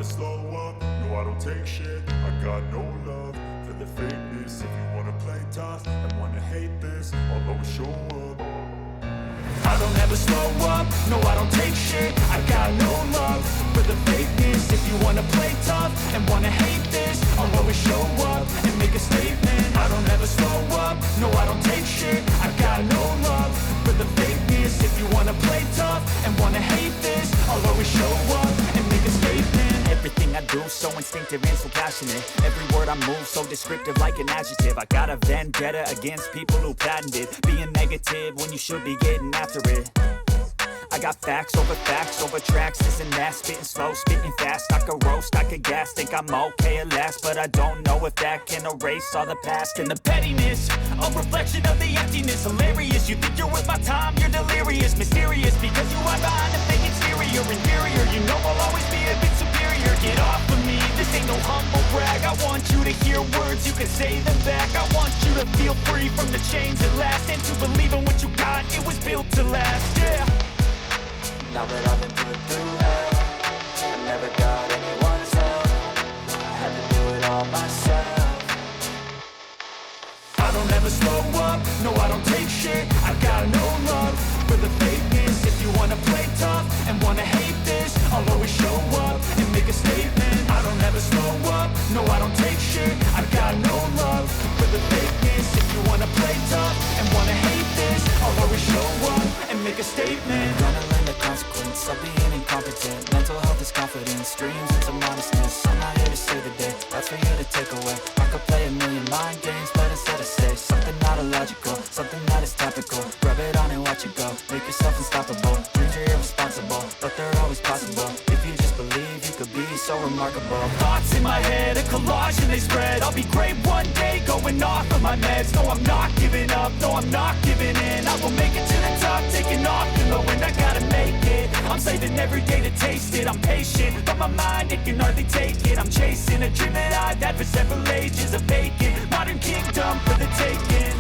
slow up, no I don't take shit. I got no love for the fakeness. If you wanna play tough and wanna hate this, I'll always show up. I don't ever slow up, no I don't take shit. I got no love for the fakeness. If you wanna play tough and wanna hate this, I'll always show up and make a statement. I don't ever slow up, no I don't take shit. I got no love for the fakeness. If you wanna play tough and wanna hate this, I'll always show up and make a statement. Everything I do so instinctive and so passionate. Every word I move so descriptive like an adjective. I got a vendetta against people who patented being negative when you should be getting after it. I got facts over tracks, this and that. Spitting slow, spitting fast. I could roast, I could gas. Think I'm okay at last, but I don't know if that can erase all the past. And the pettiness, a reflection of the emptiness. Hilarious, you think you're worth my time, you're delirious. Mysterious, because you are behind a fake exterior. Inferior, you know I'll always be a bit superior. Get off of me, this ain't no humble brag. I want you to hear words, you can say them back. I want you to feel free from the chains at last, and to believe in what you got, it was built to last, yeah. Now that I've been put through hell, I never got anyone's help. I had to do it all myself. I don't ever slow up, no I don't take shit. I got no love for the fakeness. If you wanna play tough and wanna hate this, I'll always show up and make a statement. I don't ever slow up, no I don't take shit. I got no love for the fakeness. If you wanna play tough and wanna hate this, I'll always show up and make a statement. Consequence of being incompetent. Mental health is confidence, dreams into modestness. I'm not here to save the day, that's for you to take away. I could play a million mind games, but instead I say something not illogical, something that is topical. Rub it on and watch it go, make yourself unstoppable. Dreams are irresponsible, but they're always possible. If you just believe, you could be so remarkable. Thoughts in my head, a collage and they spread. I'll be great one day, going off of my meds. No, I'm not giving up, no, I'm not giving in. I will make it to the top, taking off the low end. I gotta make it, I'm saving every day to taste it. I'm patient, but my mind, it can hardly take it. I'm chasing a dream that I've had for several ages. A vacant, modern kingdom for the taking.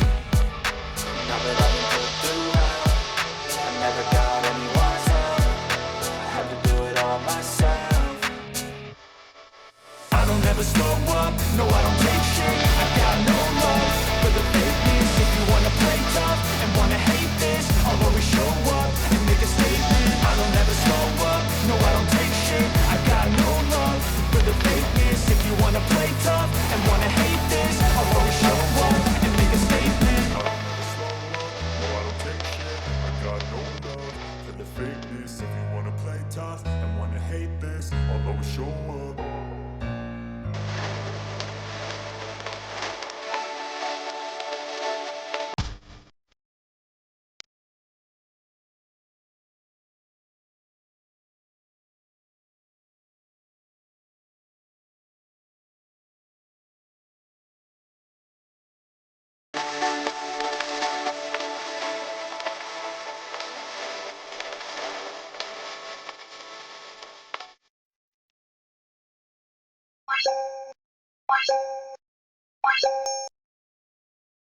Now that I've been put through hell, I never got anyone's help. I had to do it all myself. I don't ever slow up, no I don't take shit. I got no love for the fakeness. If you wanna play tough and wanna hate this, I'll always show up and make a statement. I don't ever slow up, no I don't take shit. I got no love for the fakeness. If you wanna play tough and wanna hate this, I'll always show up and make a statement. I don't ever slow up, no I don't take shit. I got no love for the fakeness. If you wanna play tough and wanna hate this, I'll always show up.